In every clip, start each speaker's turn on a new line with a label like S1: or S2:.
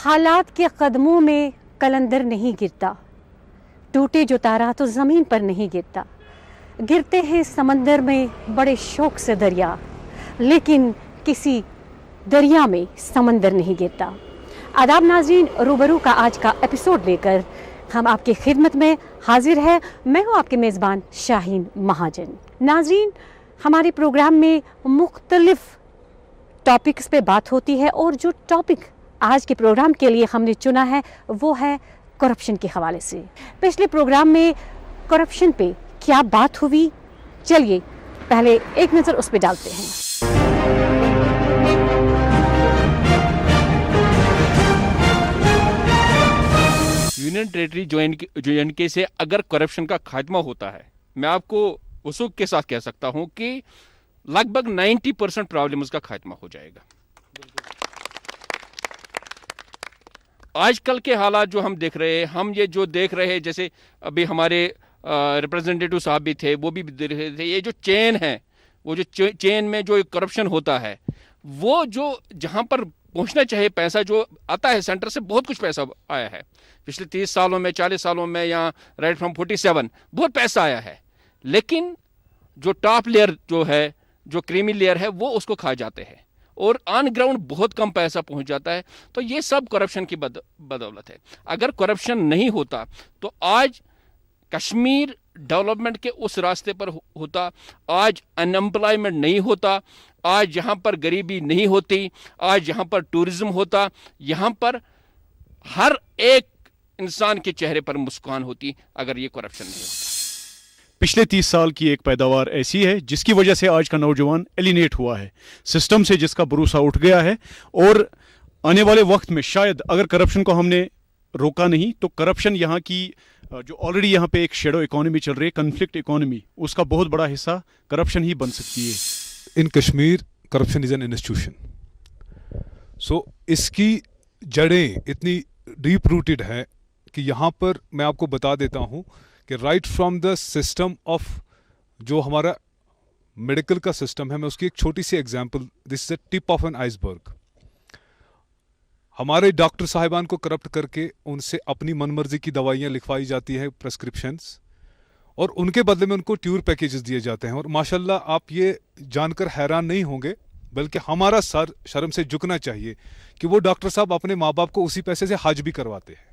S1: हालात के कदमों में कलंदर नहीं गिरता, टूटे जो तारा तो ज़मीन पर नहीं गिरता, गिरते हैं समंदर में बड़े शौक से दरिया, लेकिन किसी दरिया में समंदर नहीं गिरता। आदाब नाज़रीन, रूबरू का आज का एपिसोड लेकर हम आपकी खिदमत में हाजिर है। मैं हूँ आपके मेज़बान शाहीन महाजन। नाज़रीन, हमारे प्रोग्राम में मुख्तलिफ टॉपिक्स पे बात होती है और जो टॉपिक आज के प्रोग्राम के लिए हमने चुना है वो है करप्शन के हवाले से। पिछले प्रोग्राम में करप्शन पे क्या बात हुई, चलिए पहले एक नज़र उस पे डालते हैं।
S2: यूनियन टेरिटरी JNK से अगर करप्शन का खात्मा होता है, मैं आपको वसूख के साथ कह सकता हूं कि लगभग 90% प्रॉब्लम्स का खात्मा हो जाएगा। आजकल के हालात जो हम देख रहे हैं, हम ये जो देख रहे हैं, जैसे अभी हमारे रिप्रेजेंटेटिव साहब भी थे, वो भी देख रहे थे, ये जो चेन है, वो जो चेन में जो करप्शन होता है, वो जो जहां पर पहुंचना चाहिए पैसा जो आता है सेंटर से, बहुत कुछ पैसा आया है पिछले 30 सालों में, 40 सालों में, या राइट फ्रॉम 47 बहुत पैसा आया है, लेकिन जो टॉप लेयर जो है, जो क्रीमी लेयर है, वो उसको खा जाते हैं और ऑन ग्राउंड बहुत कम पैसा पहुंच जाता है। तो ये सब करप्शन की बदौलत है। अगर करप्शन नहीं होता तो आज कश्मीर डेवलपमेंट के उस रास्ते पर होता, आज अनएम्प्लॉयमेंट नहीं होता, आज यहाँ पर गरीबी नहीं होती, आज यहाँ पर टूरिज्म होता, यहाँ पर हर एक इंसान के चेहरे पर मुस्कान होती अगर ये करप्शन नहीं होता।
S3: पिछले 30 साल की एक पैदावार ऐसी है जिसकी वजह से आज का नौजवान एलिनेट हुआ है, सिस्टम से जिसका भरोसा उठ गया है, और आने वाले वक्त में शायद अगर करप्शन को हमने रोका नहीं तो करप्शन यहाँ की जो ऑलरेडी यहाँ पे एक शेडो इकोनॉमी चल रही है, कन्फ्लिक्ट इकोनॉमी, उसका बहुत बड़ा हिस्सा करप्शन ही बन सकती है।
S4: In Kashmir corruption is an institution, so इसकी जड़ें इतनी डीप रूटेड है कि यहाँ पर मैं आपको बता देता हूँ कि right from the system of जो हमारा मेडिकल का सिस्टम है, मैं उसकी एक छोटी सी example, this is a tip of an iceberg. हमारे डॉक्टर साहिबान को करप्ट करके उनसे अपनी मनमर्जी की दवाइयाँ लिखवाई जाती है, प्रेस्क्रिप्शंस, और उनके बदले में उनको ट्यूर पैकेजेस दिए जाते हैं। और माशाल्लाह आप ये जानकर हैरान नहीं होंगे, बल्कि हमारा सर शर्म से झुकना चाहिए कि वो डॉक्टर साहब अपने माँ बाप को उसी पैसे से हज भी करवाते हैं।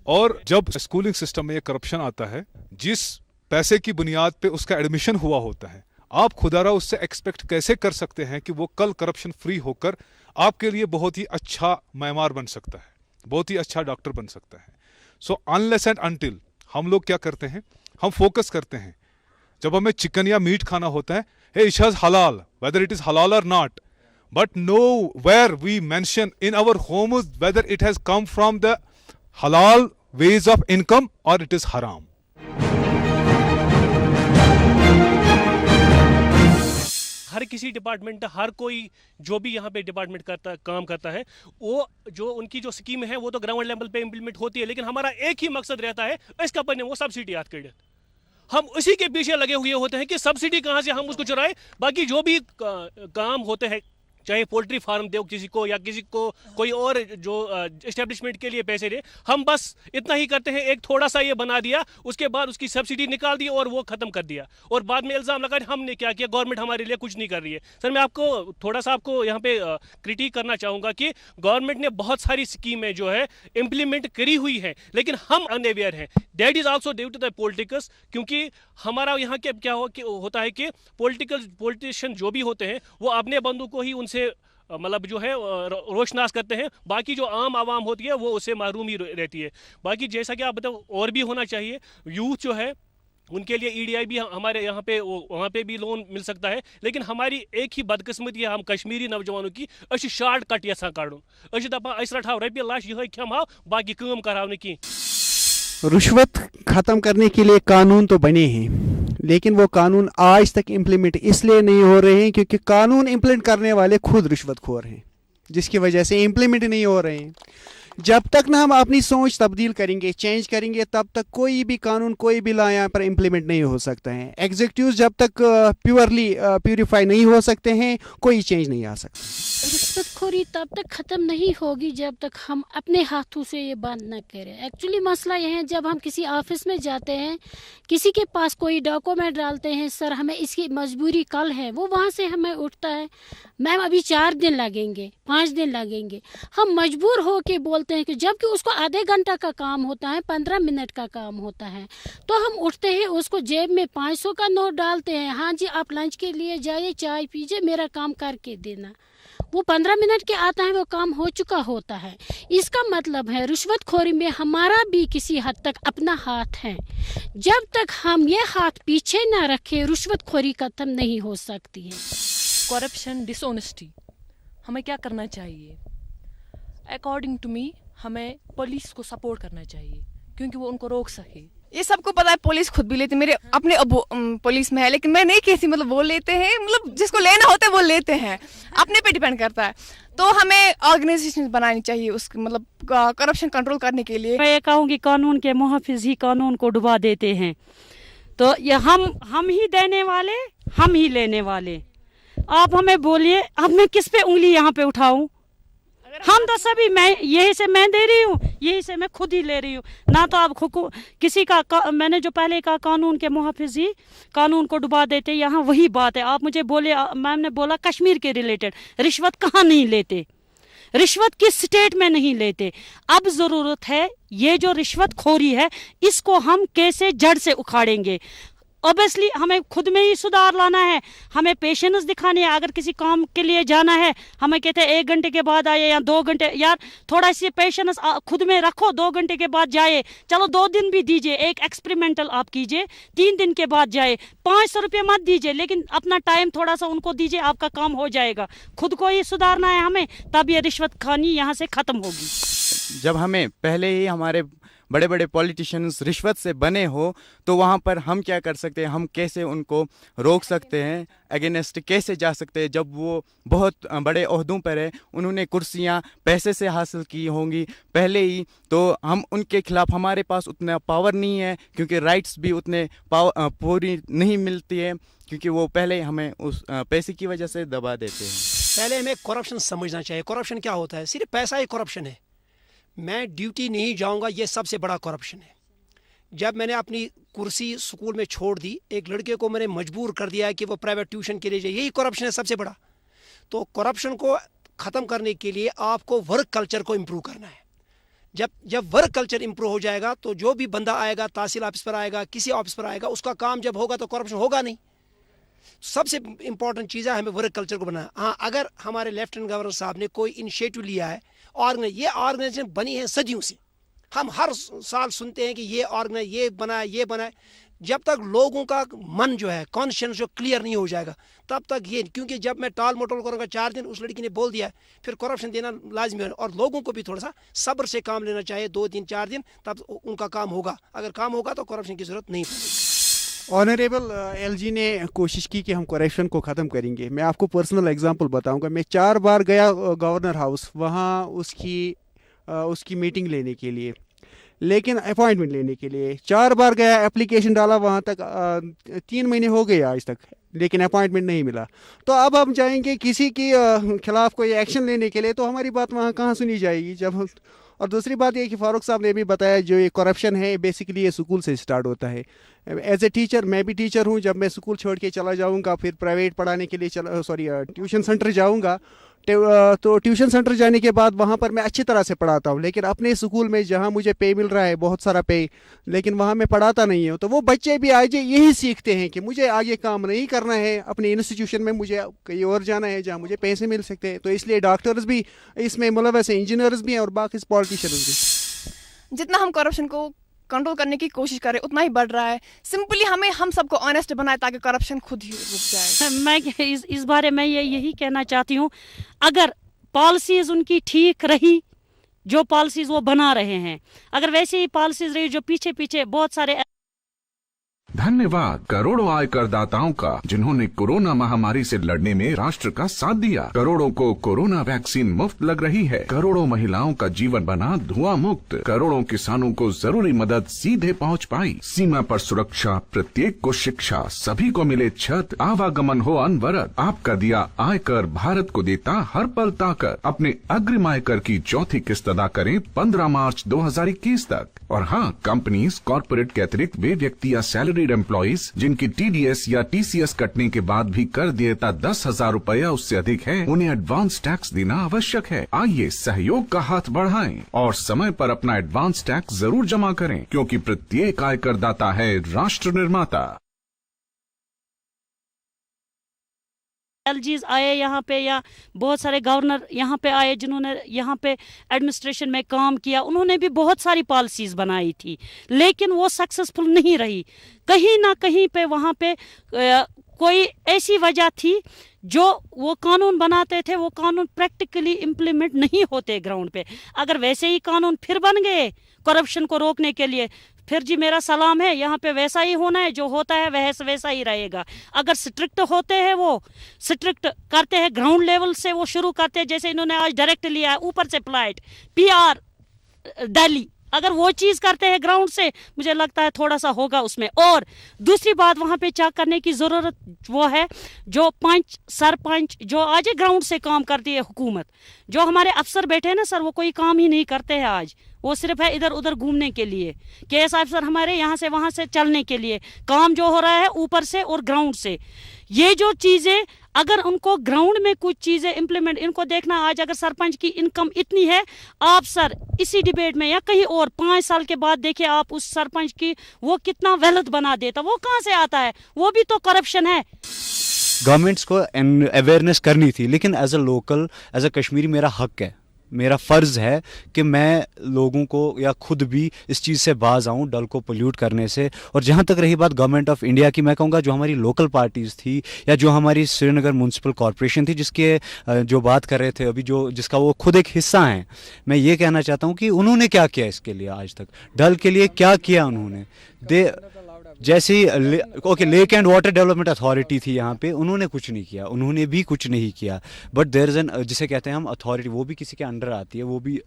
S4: और जब स्कूलिंग सिस्टम में ये करप्शन आता है, जिस पैसे की बुनियाद पे उसका एडमिशन हुआ होता है, आप खुदारा उससे एक्सपेक्ट कैसे कर सकते हैं कि वो कल करप्शन फ्री होकर आपके लिए बहुत ही अच्छा मैमार बन सकता है, बहुत ही अच्छा डॉक्टर बन सकता है। सो अनलेस एंड अनटिल हम लोग क्या करते हैं, हम फोकस करते हैं जब हमें चिकन या मीट खाना होता है, हे इट इज हलाल, वेदर इट इज हलाल or not, but nowhere we mention in our homes whether it has come from the हलाल ways of income or it is haram.
S5: हर किसी department, हर कोई जो भी यहाँ पे डिपार्टमेंट काम करता है, वो जो उनकी जो स्कीम है वो तो ग्राउंड लेवल पे इम्प्लीमेंट होती है, लेकिन हमारा एक ही मकसद रहता है, इसका पन्ने वो सब्सिडी याद कर, हम उसी के पीछे लगे हुए होते हैं कि सब्सिडी कहाँ से हम उसको चुराएं। बाकी जो भी काम होते हैं, चाहे पोल्ट्री फार्म दो किसी को या किसी को कोई और जो एस्टेब्लिशमेंट के लिए पैसे दे, हम बस इतना ही करते हैं, एक थोड़ा सा ये बना दिया, उसके बाद उसकी सब्सिडी निकाल दी और वो ख़त्म कर दिया, और बाद में इल्ज़ाम लगा हमने क्या किया, गवर्नमेंट हमारे लिए कुछ नहीं कर रही है। सर मैं आपको थोड़ा सा आपको यहाँ पे क्रिटिक करना चाहूँगा कि गवर्नमेंट ने बहुत सारी स्कीमें जो है इम्प्लीमेंट करी हुई है, लेकिन हम अनअवेयर हैं। That is also due to the politicals, क्योंकि हमारा यहाँ के क्या होता है कि पॉलिटिशियन जो भी होते हैं वो अपने बंदों को ही उनसे मतलब जो है रोशनास करते हैं, बाकी जो आम आवाम होती है वो उससे महरूम ही रहती है। बाकी जैसा कि आप बताओ और भी होना चाहिए, यूथ जो है उनके लिए EDI भी हमारे यहाँ पे वहाँ पे भी लोन मिल सकता है, लेकिन हमारी एक ही बदकिस्मती है हम कश्मीरी नौजवानों की, अस शार्ट कट यसान कड़न, अस दपान अस रटाव रपये लाश यह खेमहाव, बाकी काम कराव नहीं की।
S6: रुश्वत ख़त्म करने के लिए कानून तो बने हैं, लेकिन वो कानून आज तक इम्प्लीमेंट इसलिए नहीं हो रहे हैं क्योंकि कानून इम्प्लीमेंट करने वाले खुद रिश्वतखोर हैं, जिसकी वजह से इम्प्लीमेंट नहीं हो रहे हैं। जब तक ना हम अपनी सोच तब्दील करेंगे, चेंज करेंगे, तब तक कोई भी कानून, कोई भी लॉ यहाँ पर इम्प्लीमेंट नहीं हो सकता है। एग्जीक्यूटिव जब तक प्यूरिफाई नहीं हो सकते हैं, कोई चेंज नहीं आ सकता।
S7: रिश्वतखोरी तब तक ख़त्म नहीं होगी जब तक हम अपने हाथों से ये बंद न करें। एक्चुअली मसला यह है, जब हम किसी ऑफिस में जाते हैं, किसी के पास कोई डॉक्यूमेंट डालते हैं, सर हमें इसकी मजबूरी कल है, वो वहाँ से हमें उठता है मैम अभी 4 दिन लगेंगे, 5 दिन लगेंगे। हम मजबूर हो के बोलते हैं कि जबकि उसको आधे घंटा का काम होता है, 15 मिनट का काम होता है, तो हम उठते हैं, उसको जेब में 500 का नोट डालते हैं, हाँ जी आप लंच के लिए जाइए, चाय पीजिए, मेरा काम करके देना। वो 15 मिनट के आता है, वो काम हो चुका होता है। इसका मतलब है रिश्वतखोरी में हमारा भी किसी हद तक अपना हाथ है। जब तक हम ये हाथ पीछे ना रखें, रिश्वतखोरी खत्म नहीं हो सकती है।
S8: करप्शन, डिसऑनेस्टी, हमें क्या करना चाहिए? अकॉर्डिंग टू मी हमें पुलिस को सपोर्ट करना चाहिए, क्योंकि वो उनको रोक सके।
S9: ये सबको पता है, पुलिस खुद भी लेती है, मेरे अपने अबू पुलिस में है, लेकिन मैं नहीं कहती, मतलब वो लेते हैं, मतलब जिसको लेना होता है वो लेते हैं, अपने पे डिपेंड करता है। तो हमें ऑर्गेनाइजेशन बनानी चाहिए उसकी, मतलब करप्शन कंट्रोल करने के लिए।
S1: मैं ये कहूँगी कानून के मुहाफिज ही कानून को डुबा देते हैं, तो ये हम ही देने वाले, हम ही लेने वाले। आप हमें बोलिए, अब मैं किस पे उंगली यहाँ पे उठाऊं? हम तो सभी, मैं यही से मैं दे रही हूँ, यही से मैं खुद ही ले रही हूँ ना। तो आप किसी का मैंने जो पहले कहा, कानून के मुहाफिज ही कानून को डुबा देते, यहाँ वही बात है। आप मुझे बोले, मैम ने बोला कश्मीर के रिलेटेड, रिश्वत कहाँ नहीं लेते, रिश्वत किस स्टेट में नहीं लेते। अब ज़रूरत है ये जो रिश्वतखोरी है, इसको हम कैसे जड़ से उखाड़ेंगे। ऑब्वियसली हमें खुद में ही सुधार लाना है, हमें पेशेंस दिखानी है। अगर किसी काम के लिए जाना है, हमें कहते हैं 1 घंटे के बाद आए या 2 घंटे, यार थोड़ा सी पेशेंस खुद में रखो, 2 घंटे के बाद जाए, चलो 2 दिन भी दीजिए, एक एक्सपेरिमेंटल आप कीजिए, 3 दिन के बाद जाए, 500 रुपये मत दीजिए, लेकिन अपना टाइम थोड़ा सा उनको दीजिए, आपका काम हो जाएगा। खुद को ही सुधारना है हमें, तब ये रिश्वत खानी यहाँ से ख़त्म होगी।
S10: जब हमें पहले ही हमारे बड़े बड़े पॉलिटिशियंस रिश्वत से बने हो, तो वहाँ पर हम क्या कर सकते हैं, हम कैसे उनको रोक सकते हैं, अगेंस्ट कैसे जा सकते हैं। जब वो बहुत बड़े ओहदों पर है, उन्होंने कुर्सियाँ पैसे से हासिल की होंगी पहले ही, तो हम उनके खिलाफ, हमारे पास उतना पावर नहीं है, क्योंकि राइट्स भी उतने पूरी नहीं मिलती है, क्योंकि वो पहले हमें उस पैसे की वजह से दबा देते हैं।
S11: पहले हमें करप्शन समझना चाहिए। करप्शन क्या होता है? सिर्फ पैसा ही करप्शन है। मैं ड्यूटी नहीं जाऊंगा, ये सबसे बड़ा करप्शन है। जब मैंने अपनी कुर्सी स्कूल में छोड़ दी, एक लड़के को मैंने मजबूर कर दिया कि वो प्राइवेट ट्यूशन के लिए जाए, यही करप्शन है सबसे बड़ा। तो करप्शन को ख़त्म करने के लिए आपको वर्क कल्चर को इम्प्रूव करना है। जब वर्क कल्चर इम्प्रूव हो जाएगा, तो जो भी बंदा आएगा, तहसील ऑफिस पर आएगा, किसी ऑफिस पर आएगा, उसका काम जब होगा तो करप्शन होगा नहीं। सबसे इम्पॉर्टेंट चीज़ है हमें वर्क कल्चर को बनाना। हाँ, अगर हमारे लेफ्टिनेंट गवर्नर साहब ने कोई इनिशिएटिव लिया है, ये ऑर्गेनाइजेशन बनी है सदियों से, हम हर साल सुनते हैं कि ये बनाए, जब तक लोगों का मन जो है, कॉन्शियस जो क्लियर नहीं हो जाएगा, तब तक ये, क्योंकि जब मैं टाल मटोल करूँगा 4 दिन, उस लड़की ने बोल दिया, फिर करप्शन देना लाजमी है। और लोगों को भी थोड़ा सा सब्र से काम लेना चाहिए, 2 दिन 4 दिन, तब उनका काम होगा। अगर काम होगा तो करप्शन की जरूरत नहीं पड़ेगी।
S6: ऑनरेबल एलजी ने कोशिश की कि हम करप्शन को ख़त्म करेंगे। मैं आपको पर्सनल एग्जांपल बताऊंगा। मैं 4 बार गया गवर्नर हाउस, वहाँ उसकी मीटिंग लेने के लिए, लेकिन अपॉइंटमेंट लेने के लिए 4 बार गया, एप्लीकेशन डाला, वहाँ तक 3 महीने हो गए आज तक, लेकिन अपॉइंटमेंट नहीं मिला। तो अब हम जाएंगे किसी के खिलाफ कोई एक्शन लेने के लिए, तो हमारी बात वहाँ कहाँ सुनी जाएगी जब। और दूसरी बात ये कि फारूक साहब ने भी बताया, जो ये करप्शन है बेसिकली ये स्कूल से स्टार्ट होता है। एज ए टीचर, मैं भी टीचर हूँ, जब मैं स्कूल छोड़ के चला जाऊँगा, फिर प्राइवेट पढ़ाने के लिए ट्यूशन सेंटर जाऊँगा, तो ट्यूशन सेंटर जाने के बाद वहाँ पर मैं अच्छी तरह से पढ़ाता हूँ, लेकिन अपने स्कूल में जहाँ मुझे पे मिल रहा है, बहुत सारा पे, लेकिन वहाँ मैं पढ़ाता नहीं हूँ। तो वो बच्चे भी आज यही सीखते हैं कि मुझे आगे काम नहीं करना है अपने इंस्टीट्यूशन में, मुझे कहीं और जाना है जहाँ मुझे पैसे मिल सकते हैं। तो इसलिए डॉक्टर्स भी इसमें मुलव्वस हैं, इंजीनियर्स भी हैं, और बाकी पॉलिटिशियंस भी।
S9: जितना हम करप्शन को कंट्रोल करने की कोशिश करें, उतना ही बढ़ रहा है। सिंपली हम सबको ऑनेस्ट बनाए, ताकि करप्शन खुद ही रुक जाए।
S1: मैं इस बारे में यही कहना चाहती हूँ, अगर पॉलिसीज़ उनकी ठीक रही, जो पॉलिसीज़ वो बना रहे हैं, अगर वैसे ही पॉलिसीज़ रही जो पीछे बहुत सारे
S12: धन्यवाद करोड़ों आय करदाताओं का जिन्होंने कोरोना महामारी से लड़ने में राष्ट्र का साथ दिया। करोड़ों को कोरोना वैक्सीन मुफ्त लग रही है। करोड़ों महिलाओं का जीवन बना धुआं मुक्त। करोड़ों किसानों को जरूरी मदद सीधे पहुंच पाई। सीमा पर सुरक्षा, प्रत्येक को शिक्षा, सभी को मिले छत, आवागमन हो अनवरत। आपका दिया आयकर भारत को देता हर पल ताकत। अपने अग्रिम आयकर की चौथी किस्त अदा करें 15 मार्च 2021 तक। और हाँ, कंपनीज, कॉर्पोरेट के अतिरिक्त वे व्यक्ति या सैलरीड एम्प्लॉइज जिनकी TDS या TCS कटने के बाद भी कर देयता 10,000 रुपए या उससे अधिक है, उन्हें एडवांस टैक्स देना आवश्यक है। आइए सहयोग का हाथ बढ़ाएं और समय पर अपना एडवांस टैक्स जरूर जमा करें, क्योंकि प्रत्येक आयकरदाता है राष्ट्र निर्माता।
S13: LGs आए यहाँ पे, या बहुत सारे गवर्नर यहाँ पे आए जिन्होंने यहाँ पे एडमिनिस्ट्रेशन में काम किया, उन्होंने भी बहुत सारी पॉलिसीज़ बनाई थी, लेकिन वो सक्सेसफुल नहीं रही। कहीं ना कहीं पे वहाँ पे कोई ऐसी वजह थी, जो वो कानून बनाते थे वो कानून प्रैक्टिकली इम्प्लीमेंट नहीं होते ग्राउंड पे। अगर वैसे ही कानून फिर बन गए करप्शन को रोकने के लिए, फिर जी मेरा सलाम है, यहाँ पे वैसा ही होना है, जो होता है वैसा ही रहेगा। अगर स्ट्रिक्ट होते हैं, वो स्ट्रिक्ट करते हैं ग्राउंड लेवल से, वो शुरू करते हैं, जैसे इन्होंने आज डायरेक्ट लिया है ऊपर से फ्लाइट PR दिल्ली, अगर वो चीज़ करते हैं ग्राउंड से, मुझे लगता है थोड़ा सा होगा उसमें। और दूसरी बात वहाँ पे चेक करने की ज़रूरत वो है, जो पंच सरपंच जो आज ग्राउंड से काम करती है हुकूमत, जो हमारे अफसर बैठे हैं ना सर, वो कोई काम ही नहीं करते हैं आज, वो सिर्फ है इधर उधर घूमने के लिए। KS अफसर हमारे यहाँ से वहाँ से चलने के लिए, काम जो हो रहा है ऊपर से और ग्राउंड से। ये जो चीज़ें, अगर उनको ग्राउंड में कुछ चीज़ें इम्प्लीमेंट, इनको देखना आज अगर सरपंच की इनकम इतनी है, आप सर इसी डिबेट में या कहीं और 5 साल के बाद देखिए आप उस सरपंच की वो कितना वेल्थ बना देता, वो कहाँ से आता है, वो भी तो करप्शन है।
S14: गवर्नमेंट्स को अवेयरनेस करनी थी, लेकिन as a local, as a Kashmiri मेरा हक है, मेरा फ़र्ज़ है कि मैं लोगों को या खुद भी इस चीज़ से बाज आऊँ, डल को पोल्यूट करने से। और जहाँ तक रही बात गवर्नमेंट ऑफ इंडिया की, मैं कहूँगा जो हमारी लोकल पार्टीज़ थी या जो हमारी श्रीनगर म्यूनसिपल कॉरपोरेशन थी, जिसके जो बात कर रहे थे अभी, जो जिसका वो खुद एक हिस्सा हैं, मैं ये कहना चाहता हूँ कि उन्होंने क्या किया इसके लिए आज तक, डल के लिए क्या किया उन्होंने। जैसे ही lake and water development authority थी यहाँ पे, उन्होंने कुछ नहीं किया, उन्होंने भी कुछ नहीं किया। बट देयर इज़ एन, जिसे कहते हैं हम अथॉरिटी, वो भी किसी के अंडर आती है, वो भी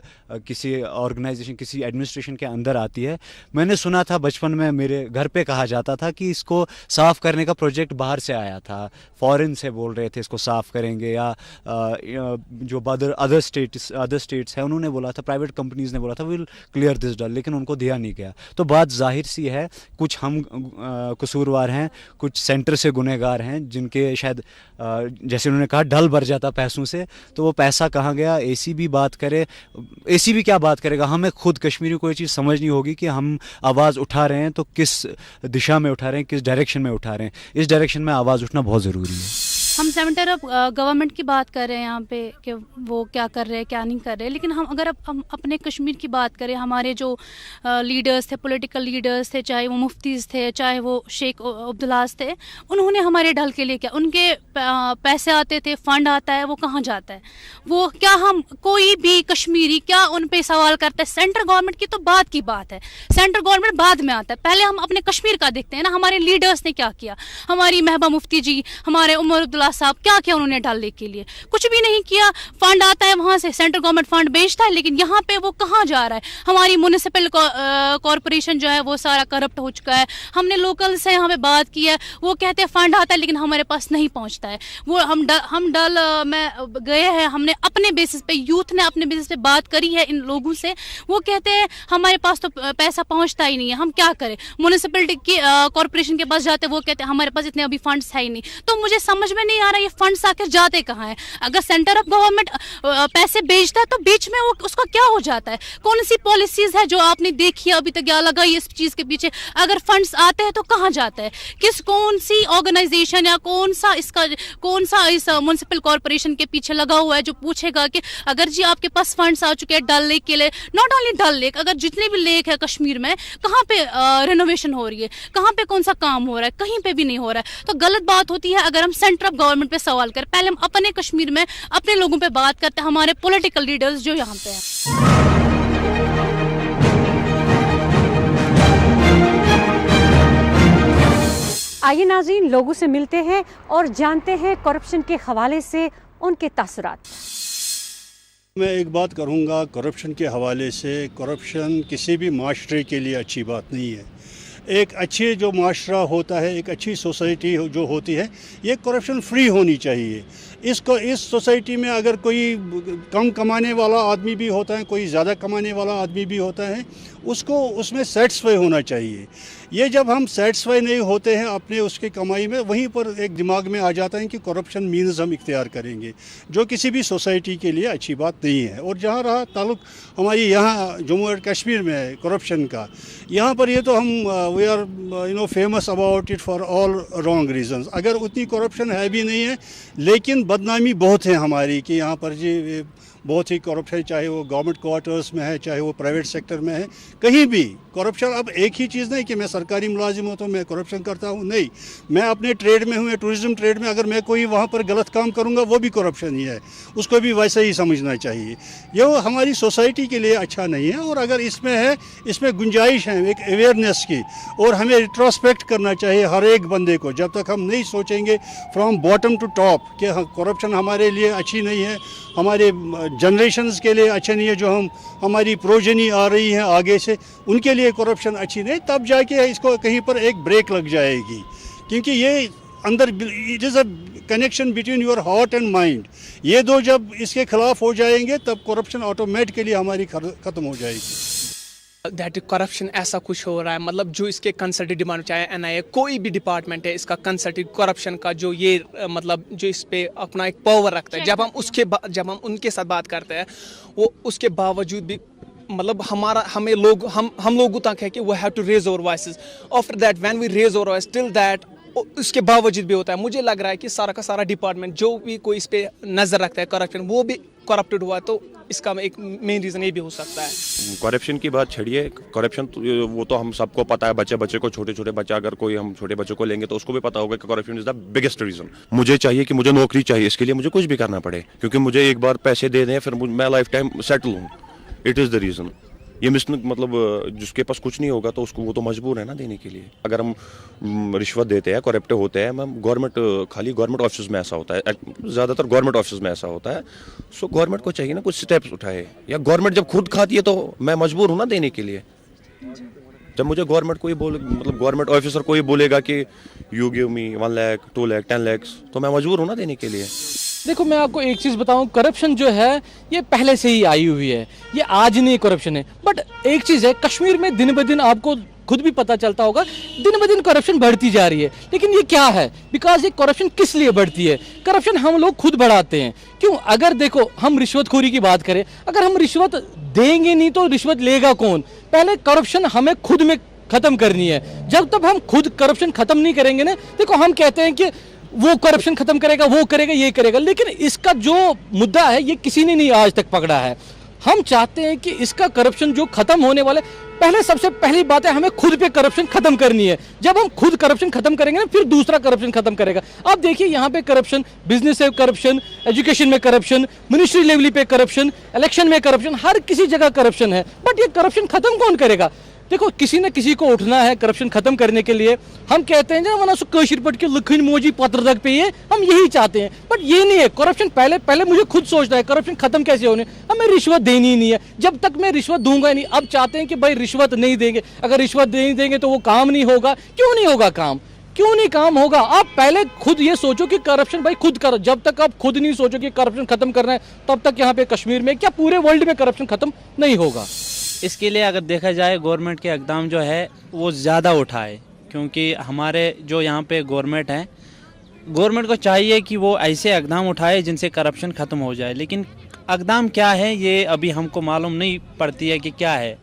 S14: किसी ऑर्गेनाइजेशन, किसी एडमिनिस्ट्रेशन के अंदर आती है। मैंने सुना था बचपन में मेरे घर पे कहा जाता था कि इसको साफ़ करने का प्रोजेक्ट बाहर से आया था, फॉरेन से बोल रहे थे इसको साफ़ करेंगे, या जो अदर स्टेट्स हैं उन्होंने बोला था, प्राइवेट कंपनीज़ ने बोला था विल क्लियर दिस डल, लेकिन उनको दिया नहीं गया। तो बात जाहिर सी है, कुछ हम कसूरवार हैं, कुछ सेंटर से गुनहगार हैं, जिनके शायद जैसे उन्होंने कहा डल भर जाता पैसों से, तो वो पैसा कहाँ गया। ACB बात करे, ACB क्या बात करेगा, हमें खुद कश्मीरी को ये चीज़ समझनी होगी कि हम आवाज़ उठा रहे हैं तो किस दिशा में उठा रहे हैं, किस डायरेक्शन में उठा रहे हैं। इस डायरेक्शन में आवाज़ उठना बहुत ज़रूरी है।
S15: हम सेंटर ऑफ गवर्नमेंट की बात कर रहे हैं यहाँ पे कि वो क्या कर रहे हैं क्या नहीं कर रहे, लेकिन अगर हम अपने कश्मीर की बात करें, हमारे जो लीडर्स थे, पॉलिटिकल लीडर्स थे, चाहे वो मुफ्तीज़ थे, चाहे वो शेख अब्दुल्लाज थे, उन्होंने हमारे डल के लिए क्या, उनके पैसे आते थे, फंड आता है, वो कहाँ जाता है, वो क्या हम कोई भी कश्मीरी क्या उन पे सवाल करता है। सेंट्रल गवर्नमेंट की तो बात की बात है, सेंट्रल गवर्नमेंट बाद में आता है, पहले हम अपने कश्मीर का देखते हैं ना, हमारे लीडर्स ने क्या किया, हमारी महबूबा मुफ्ती जी, हमारे उमर अब्दुल्ला साहब, क्या किया उन्होंने डल लेक के लिए, कुछ भी नहीं किया। फंड आता है वहां से, सेंट्रल गवर्नमेंट फंड बेचता है, लेकिन यहाँ पे वो कहाँ जा रहा है। हमारी म्यूनिसिपल कॉरपोरेशन जो है वो सारा करप्ट हो चुका है। हमने लोकल से यहाँ पे बात की है, वो कहते हैं फंड आता है लेकिन हमारे पास नहीं पहुँचता है। वो हम डल में गए हैं, हमने अपने बेसिस पे, यूथ ने अपने बेसिस पे बात करी है इन लोगों से, वो कहते हैं हमारे पास तो पैसा पहुँचता ही नहीं है, हम क्या करें। म्यूनिसिपलिटी की कॉरपोरेशन के पास जाते, वो कहते हैं हमारे पास इतने अभी फंड्स है ही नहीं। तो मुझे समझ में नहीं आ रहा ये फंड्स आकर जाते कहाँ हैं। अगर सेंटर ऑफ गवर्नमेंट पैसे भेजता है तो बीच में वो उसका क्या हो जाता है, कौन सी पॉलिसीज है जो आपने देखी अभी तक, क्या लगाई इस चीज के पीछे। अगर फंड्स आते हैं तो कहाँ जाता है, कौन सी ऑर्गेनाइजेशन या कौन सा इस म्युनिसिपल कॉर्पोरेशन के पीछे लगा हुआ है जो पूछेगा कि अगर जी आपके पास फंड्स आ चुके हैं डल लेक के लिए, नॉट ओनली डल लेक, अगर जितने भी लेक है कश्मीर में, कहाँ पे रिनोवेशन हो रही है, कहाँ पे कौन सा काम हो रहा है, कहीं पे भी नहीं हो रहा है। तो गलत बात होती है अगर हम सेंटर ऑफ गवर्नमेंट पे सवाल करें। पहले हम अपने कश्मीर में अपने लोगों पे बात करते हैं, हमारे पॉलिटिकल लीडर्स जो यहाँ पे हैं।
S1: आइए नाज़रीन, लोगों से मिलते हैं और जानते हैं करप्शन के हवाले से उनके तासुरात।
S16: मैं एक बात करूंगा करप्शन के हवाले से, करप्शन किसी भी माशरे के लिए अच्छी बात नहीं है। एक अच्छे जो माशरा होता है, एक अच्छी सोसाइटी जो होती है, ये करप्शन फ्री होनी चाहिए। इस सोसाइटी में अगर कोई कम कमाने वाला आदमी भी होता है, कोई ज़्यादा कमाने वाला आदमी भी होता है, उसको उसमें सेटिस्फाई होना चाहिए। ये जब हम सेटिस्फाई नहीं होते हैं अपने उसकी कमाई में, वहीं पर एक दिमाग में आ जाता है कि करप्शन मीन्स हम इख्तियार करेंगे, जो किसी भी सोसाइटी के लिए अच्छी बात नहीं है। और जहाँ रहा ताल्लुक हमारी यहाँ जम्मू एंड कश्मीर में है करप्शन का, यहाँ पर ये तो हम we are famous about it for all wrong reasons. अगर उतनी करप्शन है भी नहीं है, लेकिन बदनामी बहुत है हमारी कि यहाँ पर जी बहुत ही करप्शन, चाहे वो गवर्नमेंट क्वार्टर्स में है, चाहे वो प्राइवेट सेक्टर में है, कहीं भी करप्शन। अब एक ही चीज़ नहीं कि मैं सरकारी मुलाजिम हूँ तो मैं करप्शन करता हूँ, नहीं, मैं अपने ट्रेड में हूँ, टूरिज़्म ट्रेड में, अगर मैं कोई वहाँ पर गलत काम करूँगा वो भी करप्शन ही है, उसको भी वैसे ही समझना चाहिए। ये हमारी सोसाइटी के लिए अच्छा नहीं है। और अगर इसमें है, इसमें गुंजाइश है एक अवेयरनेस की, और हमें रिट्रोस्पेक्ट करना चाहिए हर एक बंदे को। जब तक हम नहीं सोचेंगे फ्रॉम बॉटम टू टॉप कि करप्शन हमारे लिए अच्छी नहीं है, हमारे जनरेशन्स के लिए अच्छा नहीं है, जो हमारी प्रोजनी आ रही है आगे से, उनके लिए करप्शन अच्छी नहीं, तब जाके इसको कहीं पर एक ब्रेक लग जाएगी। क्योंकि ये अंदर it is a connection between your heart and mind. ये दो जब इसके खिलाफ हो जाएंगे तब करप्शन ऑटोमेटिकली हमारी ख़त्म हो जाएगी।
S17: दैट करप्शन ऐसा कुछ हो रहा है, मतलब जो इसके कंसल्टेंट डिपार्टमेंट, चाहे NIA कोई भी डिपार्टमेंट है, इसका कंसल्टेंट करप्शन का जो ये मतलब जो इस पे अपना एक पावर रखता है, जब हम उनके साथ बात करते हैं, वो उसके बावजूद भी मतलब हमें लोग हम लोगों तक है कि we have to raise our voices. After that when we raise our voice, till that उसके बावजूद भी होता है। मुझे लग रहा है कि सारा का सारा डिपार्टमेंट जो भी कोई इस पे नज़र रखता है करप्शन, वो भी करप्टेड हुआ, तो इसका एक मेन रीज़न ये भी हो सकता है।
S18: करप्शन की बात छड़िए, करप्शन तो वो तो हम सबको पता है, बच्चे को, छोटे बच्चे, अगर कोई हम छोटे बच्चों को लेंगे तो उसको भी पता होगा कि corruption is the biggest reason. मुझे चाहिए कि मुझे नौकरी चाहिए, इसके लिए मुझे कुछ भी करना पड़े, क्योंकि मुझे एक बार पैसे दे दें फिर मैं लाइफ टाइम सेटल हूँ। It is the reason. ये मतलब जिसके पास कुछ नहीं होगा तो उसको वो तो मजबूर है ना देने के लिए। अगर हम रिश्वत देते हैं, करप्ट होते हैं, खाली गवर्नमेंट ऑफिस में ऐसा होता है, ज़्यादातर गवर्नमेंट ऑफिस में ऐसा होता है। सो गवर्नमेंट को चाहिए ना कुछ स्टेप्स उठाए, या गवर्नमेंट जब खुद खाती है तो मैं मजबूर हूँ ना देने के लिए। जब मुझे गवर्नमेंट कोई मतलब गवर्नमेंट ऑफिसर कोई बोलेगा कि you give me 1 lakh 2 lakh 10 lakh, तो मैं मजबूर हूँ ना देने के लिए।
S19: देखो मैं आपको एक चीज़ बताऊं, करप्शन जो है ये पहले से ही आई हुई है, ये आज नहीं करप्शन है। बट एक चीज़ है, कश्मीर में दिन ब दिन आपको खुद भी पता चलता होगा, दिन ब दिन करप्शन बढ़ती जा रही है। लेकिन ये क्या है? बिकॉज ये करप्शन किस लिए बढ़ती है? करप्शन हम लोग खुद बढ़ाते हैं। क्यों? अगर देखो हम रिश्वतखोरी की बात करें, अगर हम रिश्वत देंगे नहीं तो रिश्वत लेगा कौन? पहले करप्शन हमें खुद में ख़त्म करनी है। जब तक हम खुद करप्शन ख़त्म नहीं करेंगे ना, देखो हम कहते हैं कि वो करप्शन खत्म करेगा, वो करेगा, ये करेगा, लेकिन इसका जो मुद्दा है ये किसी ने नहीं आज तक पकड़ा है। हम चाहते हैं कि इसका करप्शन जो खत्म होने वाले, पहले सबसे पहली बात है हमें खुद पे करप्शन खत्म करनी है। जब हम खुद करप्शन खत्म करेंगे ना, फिर दूसरा करप्शन खत्म करेगा। आप देखिए यहाँ पे करप्शन, बिजनेस में करप्शन, एजुकेशन में करप्शन, मिनिस्ट्री लेवल पे करप्शन, इलेक्शन में करप्शन, हर किसी जगह करप्शन है। बट ये करप्शन खत्म कौन करेगा? देखो किसी न किसी को उठना है करप्शन खत्म करने के लिए। हम कहते हैं ना कशीर पट के लखन मोजी पत्र तक पे, ये हम यही चाहते हैं। बट ये नहीं है। करप्शन पहले मुझे खुद सोचना है करप्शन खत्म कैसे होने। हमें रिश्वत देनी ही नहीं है। जब तक मैं रिश्वत दूंगा ही नहीं। अब चाहते हैं कि भाई रिश्वत नहीं देंगे, अगर रिश्वत नहीं देंगे तो वो काम नहीं होगा। क्यों नहीं होगा काम? क्यों नहीं काम होगा? आप पहले खुद ये सोचो कि करप्शन भाई खुद करो। जब तक आप खुद नहीं सोचो कि करप्शन खत्म करना है, तब तक यहाँ पे कश्मीर में क्या पूरे वर्ल्ड में करप्शन खत्म नहीं होगा।
S20: इसके लिए अगर देखा जाए गवर्नमेंट के इक़दाम जो है वो ज़्यादा उठाए, क्योंकि हमारे जो यहाँ पे गवर्नमेंट हैं, गवर्नमेंट को चाहिए कि वो ऐसे इक़दाम उठाए जिनसे करप्शन ख़त्म हो जाए। लेकिन इक़दाम क्या है ये अभी हमको मालूम नहीं पड़ती है कि क्या है।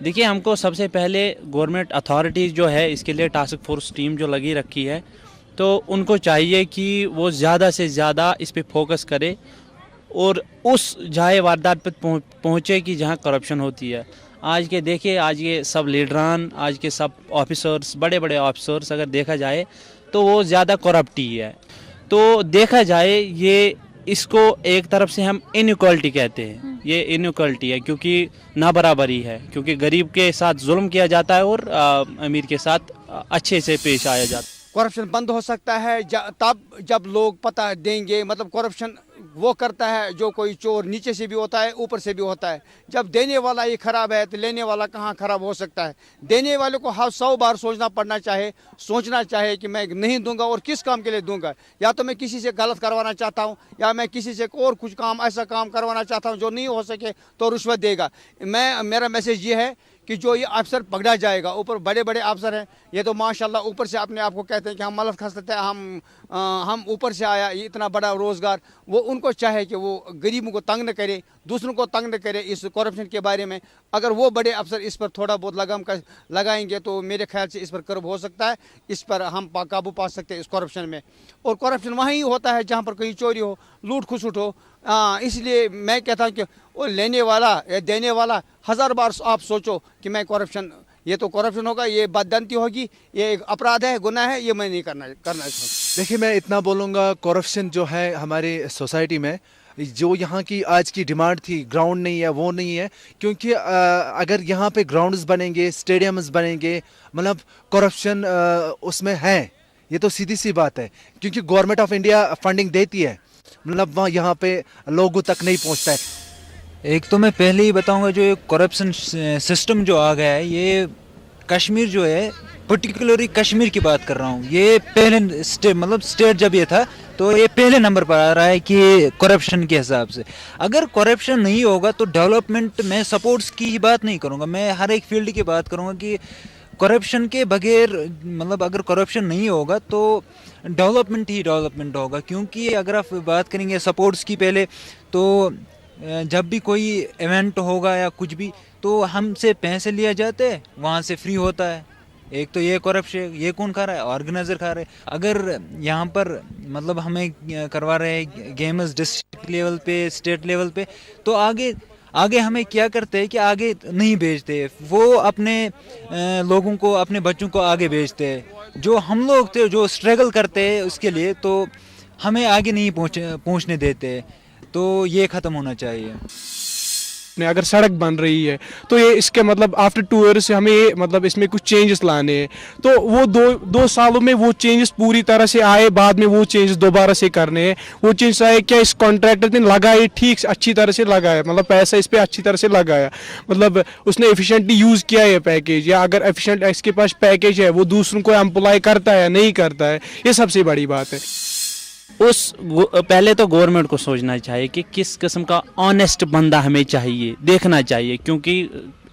S20: देखिए हमको सबसे पहले गवर्नमेंट अथॉरिटीज़ जो है इसके लिए टास्क फोर्स टीम जो लगी रखी है, तो उनको चाहिए कि वो ज़्यादा से ज़्यादा इस पर फोकस करे और उस जगह वारदात पर पहुँचे कि जहाँ करप्शन होती है। आज के देखिए, आज ये सब लीडरान, आज के सब ऑफिसर्स, बड़े बड़े ऑफिसर्स अगर देखा जाए तो वो ज़्यादा करप्ट ही है। तो देखा जाए ये इसको एक तरफ से हम इनइक्वालिटी कहते हैं, ये इनइक्वालिटी है क्योंकि ना बराबरी है, क्योंकि गरीब के साथ जुल्म किया जाता है और अमीर के साथ अच्छे से पेश आया जाता है।
S21: करप्शन बंद हो सकता है तब जब लोग पता देंगे, मतलब करप्शन वो करता है जो कोई चोर नीचे से भी होता है ऊपर से भी होता है। जब देने वाला ही खराब है तो लेने वाला कहाँ खराब हो सकता है। देने वाले को 100 बार सोचना चाहे कि मैं नहीं दूंगा और किस काम के लिए दूंगा। या तो मैं किसी से गलत करवाना चाहता हूँ या मैं किसी से और कुछ काम ऐसा काम करवाना चाहता हूँ जो नहीं हो सके तो रिश्वत देगा। मेरा मैसेज ये है कि जो ये अफसर पकड़ा जाएगा, ऊपर बड़े बड़े अफसर हैं, ये तो माशाल्लाह ऊपर से अपने आप को कहते हैं कि हम मलक खसते हैं, हम ऊपर से आया, ये इतना बड़ा रोज़गार। वो उनको चाहे कि वो गरीबों को तंग न करे, दूसरों को तंग न करे इस करप्शन के बारे में। अगर वो बड़े अफसर इस पर थोड़ा बहुत लगाम लगाएंगे तो मेरे ख्याल से इस पर कर्ब हो सकता है, इस पर हम काबू पा सकते हैं इस करप्शन में। और करप्शन वहीं होता है जहाँ पर कहीं चोरी हो, लूट खसुट हो। इसलिए मैं कहता हूँ कि वो लेने वाला या देने वाला 1000 बार आप सोचो कि मैं करप्शन, ये तो करप्शन होगा, ये बददंती होगी, ये एक अपराध है, गुनाह है, ये मैं नहीं करना चाहता।
S22: देखिए, मैं इतना बोलूँगा, करप्शन जो है हमारी सोसाइटी में, जो यहाँ की आज की डिमांड थी, ग्राउंड नहीं है, वो नहीं है। क्योंकि अगर यहाँ पे ग्राउंड्स बनेंगे, स्टेडियम्स बनेंगे, मतलब करप्शन उसमें है, ये तो सीधी सी बात है। क्योंकि गवर्नमेंट ऑफ इंडिया फंडिंग देती है, मतलब वहाँ यहाँ पे लोगों तक नहीं पहुँचता है।
S23: एक तो मैं पहले ही बताऊंगा, जो ये करप्शन सिस्टम जो आ गया है, ये कश्मीर जो है, पर्टिकुलरली कश्मीर की बात कर रहा हूँ, ये पहले स्टेट जब ये था तो ये पहले नंबर पर आ रहा है कि करप्शन के हिसाब से। अगर करप्शन नहीं होगा तो डेवलपमेंट, मैं सपोर्ट्स की ही बात नहीं करूँगा, मैं हर एक फील्ड की बात करूँगा कि करप्शन के बगैर, मतलब अगर करप्शन नहीं होगा तो डेवलपमेंट ही डेवलपमेंट होगा। क्योंकि अगर आप बात करेंगे सपोर्ट्स की पहले, तो जब भी कोई इवेंट होगा या कुछ भी, तो हमसे पैसे लिए जाते हैं, वहाँ से फ्री होता है। एक तो ये करप्शन, ये कौन खा रहा है? ऑर्गेनाइजर खा रहे हैं। अगर यहाँ पर मतलब हमें करवा रहे हैं गेम्स डिस्ट्रिक्ट लेवल पे, स्टेट लेवल पे, तो आगे हमें क्या करते हैं कि आगे नहीं भेजते, वो अपने लोगों को, अपने बच्चों को आगे भेजते हैं। जो हम लोग थे जो स्ट्रगल करते हैं उसके लिए, तो हमें आगे नहीं पहुँचने देते। तो ये ख़त्म होना चाहिए।
S24: अगर सड़क बन रही है तो ये इसके मतलब आफ्टर 2 ईयर्स से हमें ये मतलब इसमें कुछ चेंजेस लाने हैं, तो वो दो सालों में वो चेंजेस पूरी तरह से आए, बाद में वो चेंजेस दोबारा से करने हैं। वो चेंजेस आए क्या इस कॉन्ट्रैक्टर ने लगाए, ठीक अच्छी तरह से लगाया, मतलब पैसा इस पर अच्छी तरह से लगाया, मतलब उसने एफिशिएंटली यूज़ किया है पैकेज, या अगर एफिशिएंट इसके पास पैकेज है वो दूसरों को एम्प्लॉय करता है नहीं करता है, ये सबसे बड़ी बात है।
S20: पहले तो गवर्नमेंट को सोचना चाहिए कि किस किस्म का ऑनेस्ट बंदा हमें चाहिए, देखना चाहिए। क्योंकि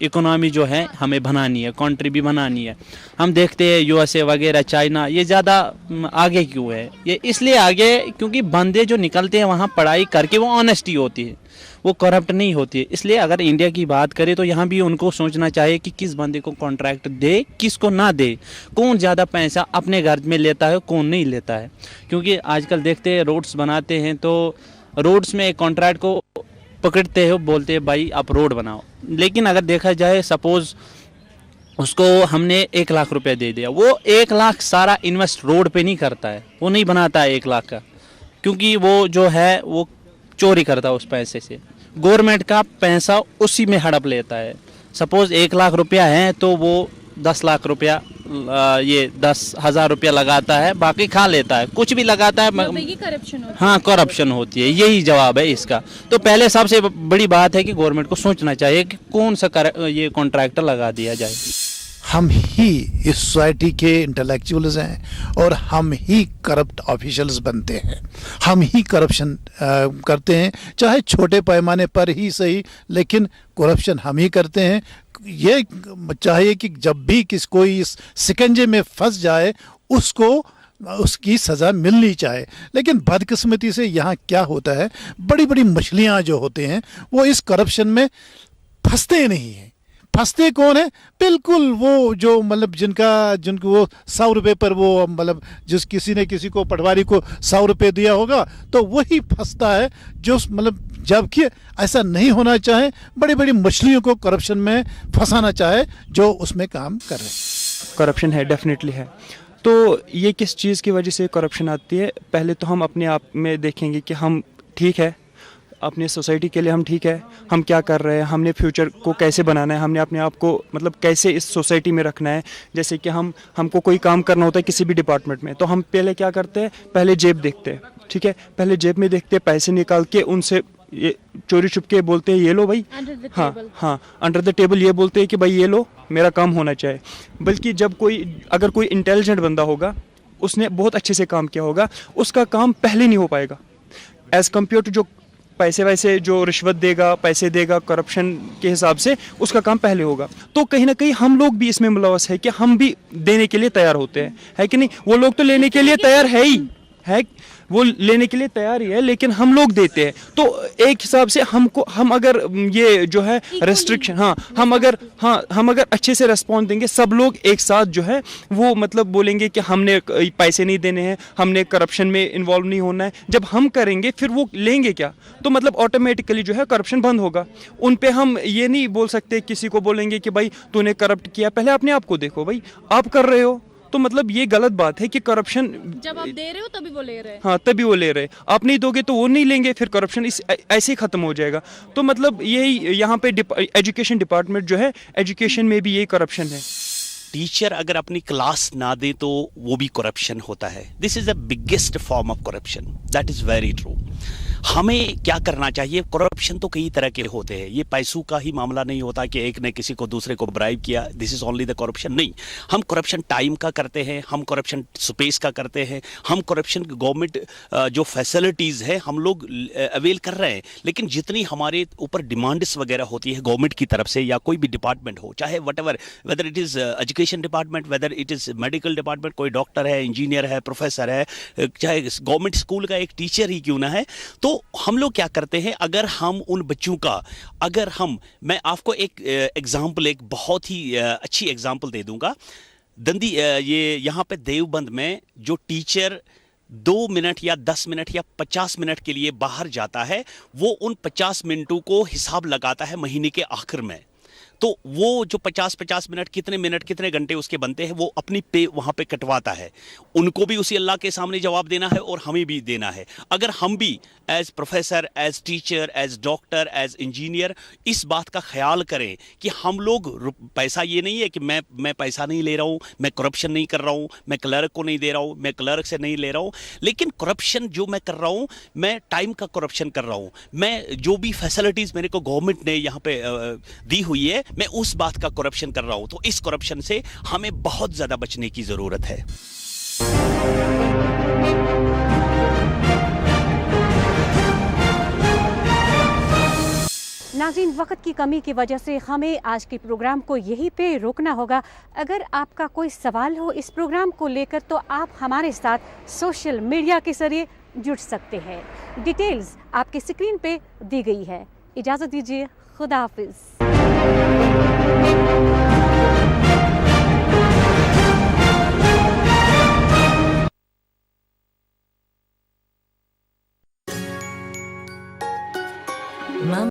S20: इकोनॉमी जो है हमें बनानी है, कंट्री भी बनानी है। हम देखते हैं यूएसए वगैरह, चाइना, ये ज़्यादा आगे क्यों है? ये इसलिए आगे क्योंकि बंदे जो निकलते हैं वहाँ पढ़ाई करके वो ऑनेस्टी होती है, वो करप्ट नहीं होती है। इसलिए अगर इंडिया की बात करें तो यहाँ भी उनको सोचना चाहिए कि किस बंदे को कॉन्ट्रैक्ट दे, किसको ना दे, कौन ज़्यादा पैसा अपने घर में लेता है, कौन नहीं लेता है। क्योंकि आजकल देखते हैं रोड्स बनाते हैं तो रोड्स में एक कॉन्ट्रैक्ट को पकड़ते हैं, बोलते हैं भाई आप रोड बनाओ। लेकिन अगर देखा जाए, सपोज उसको हमने 1 लाख रुपए दे दिया, वो 1 लाख सारा इन्वेस्ट रोड पे नहीं करता है, वो नहीं बनाता है 1 लाख का, क्योंकि वो जो है वो चोरी करता है उस पैसे से। गवर्नमेंट का पैसा उसी में हड़प लेता है। सपोज 1 लाख रुपया है तो वो 10 लाख रुपया, ये 10,000 रुपया लगाता है, बाकी खा लेता है, कुछ भी लगाता है।
S15: करप्शन होती है।
S20: हाँ, करप्शन होती है, यही जवाब है इसका। तो पहले सबसे बड़ी बात है कि गवर्नमेंट को सोचना चाहिए कि कौन सा ये कॉन्ट्रैक्टर लगा दिया जाए।
S25: हम ही इस सोसाइटी के इंटेलेक्चुअल्स हैं और हम ही करप्ट ऑफिशियल्स बनते हैं, हम ही करप्शन करते हैं, चाहे छोटे पैमाने पर ही सही, लेकिन करप्शन हम ही करते हैं। ये चाहिए कि जब भी कोई इस शिकंजे में फंस जाए उसको उसकी सज़ा मिलनी चाहिए। लेकिन बदकिस्मती से यहाँ क्या होता है, बड़ी बड़ी मछलियाँ जो होते हैं वो इस करप्शन में फंसते नहीं हैं। फंसते कौन है? बिल्कुल वो जो मतलब जिनको वो 100 रुपये पर वो मतलब जिस किसी ने किसी को पटवारी को 100 रुपये दिया होगा तो वही फंसता है, जो मतलब जबकि ऐसा नहीं होना चाहे। बड़ी बड़ी मछलियों को करप्शन में फंसाना चाहे जो उसमें काम कर रहे हैं।
S26: करप्शन है, डेफिनेटली है। तो ये किस चीज़ की वजह से करप्शन आती है? पहले तो हम अपने आप में देखेंगे कि हम ठीक है, अपने सोसाइटी के लिए हम ठीक है, हम क्या कर रहे हैं, हमने फ्यूचर को कैसे बनाना है, हमने अपने आप को मतलब कैसे इस सोसाइटी में रखना है। जैसे कि हमको कोई काम करना होता है किसी भी डिपार्टमेंट में, तो हम पहले क्या करते हैं, पहले जेब देखते हैं, ठीक है, पहले जेब में देखते हैं, पैसे निकाल के उनसे ये चोरी छुप के बोलते हैं ये लो भाई, हाँ अंडर द टेबल ये बोलते हैं कि भाई ये लो, मेरा काम होना चाहिए। बल्कि जब अगर कोई इंटेलिजेंट बंदा होगा, उसने बहुत अच्छे से काम किया होगा, उसका काम पहले नहीं हो पाएगा एज कम्पेयर टू जो पैसे वैसे जो रिश्वत देगा, पैसे देगा करप्शन के हिसाब से, उसका काम पहले होगा। तो कहीं ना कहीं हम लोग भी इसमें मुलव्वस है कि हम भी देने के लिए तैयार होते हैं, है कि नहीं? वो लोग तो लेने के लिए तैयार है ही है, वो लेने के लिए तैयार ही है, लेकिन हम लोग देते हैं। तो एक हिसाब से हम अगर ये जो है रेस्ट्रिक्शन, हम अगर अच्छे से रेस्पॉन्स देंगे, सब लोग एक साथ जो है वो मतलब बोलेंगे कि हमने पैसे नहीं देने हैं, हमने करप्शन में इन्वॉल्व नहीं होना है, जब हम करेंगे फिर वो लेंगे क्या? तो मतलब ऑटोमेटिकली जो है करप्शन बंद होगा। उन पे हम ये नहीं बोल सकते, किसी को बोलेंगे कि भाई तूने करप्ट किया, पहले अपने आप को देखो, भाई आप कर रहे हो, तो मतलब ये गलत बात है कि करप्शन
S15: जब आप दे रहे हो तभी वो ले रहे हैं।
S26: हाँ, तभी वो ले रहे, आप नहीं दोगे तो वो नहीं लेंगे, फिर करप्शन ऐसे ही खत्म हो जाएगा। तो मतलब यही यहाँ पे एजुकेशन डिपार्टमेंट जो है, एजुकेशन में भी यही करप्शन है।
S2: टीचर अगर अपनी क्लास ना दे तो वो भी करप्शन होता है। This is the biggest form of corruption, that is very true. हमें क्या करना चाहिए? करप्शन तो कई तरह के होते हैं, ये पैसों का ही मामला नहीं होता कि एक ने किसी को दूसरे को ब्राइब किया, this is only the corruption. नहीं, हम करप्शन टाइम का करते हैं, हम करप्शन स्पेस का करते हैं, हम करप्शन गवर्नमेंट जो फैसिलिटीज़ है हम लोग अवेल कर रहे हैं, लेकिन जितनी हमारे ऊपर डिमांड्स वगैरह होती है गवर्नमेंट की तरफ से या कोई भी डिपार्टमेंट हो, चाहे what ever, whether it is education department, whether it is medical department, कोई डॉक्टर है, इंजीनियर है, प्रोफेसर है, चाहे गवर्नमेंट स्कूल का एक टीचर ही क्यों ना है, तो हम लोग क्या करते हैं, अगर हम उन बच्चों का मैं आपको एक एग्जाम्पल, एक बहुत ही अच्छी एग्जाम्पल दे दूंगा। दंदी ये यहाँ पे देवबंद में जो टीचर 2 मिनट या 10 मिनट या 50 मिनट के लिए बाहर जाता है, वो उन 50 मिनटों को हिसाब लगाता है महीने के आखिर में। तो वो जो 50 मिनट कितने घंटे उसके बनते हैं, वो अपनी पे वहाँ पे कटवाता है। उनको भी उसी अल्लाह के सामने जवाब देना है और हमें भी देना है। अगर हम भी as professor, as teacher, as doctor, as engineer इस बात का ख्याल करें कि हम लोग पैसा, ये नहीं है कि मैं पैसा नहीं ले रहा हूँ, मैं करप्शन नहीं कर रहा हूँ, मैं क्लर्क को नहीं दे रहा हूँ, मैं क्लर्क से नहीं ले रहा हूँ, लेकिन करप्शन जो मैं कर रहा हूँ, मैं टाइम का करप्शन कर रहा हूँ, मैं जो भी फैसिलिटीज़ मेरे को गवर्नमेंट ने यहाँ पे दी हुई है, मैं उस बात का करप्शन कर रहा हूं। तो इस करप्शन से हमें बहुत ज्यादा बचने की जरूरत है।
S1: नाज़रीन, वक्त की कमी की वजह से हमें आज के प्रोग्राम को यहीं पे रोकना होगा। अगर आपका कोई सवाल हो इस प्रोग्राम को लेकर तो आप हमारे साथ सोशल मीडिया के जरिए जुड़ सकते हैं। डिटेल्स आपकी स्क्रीन पे दी गई है। इजाज़त दीजिए, खुदा हाफिज़।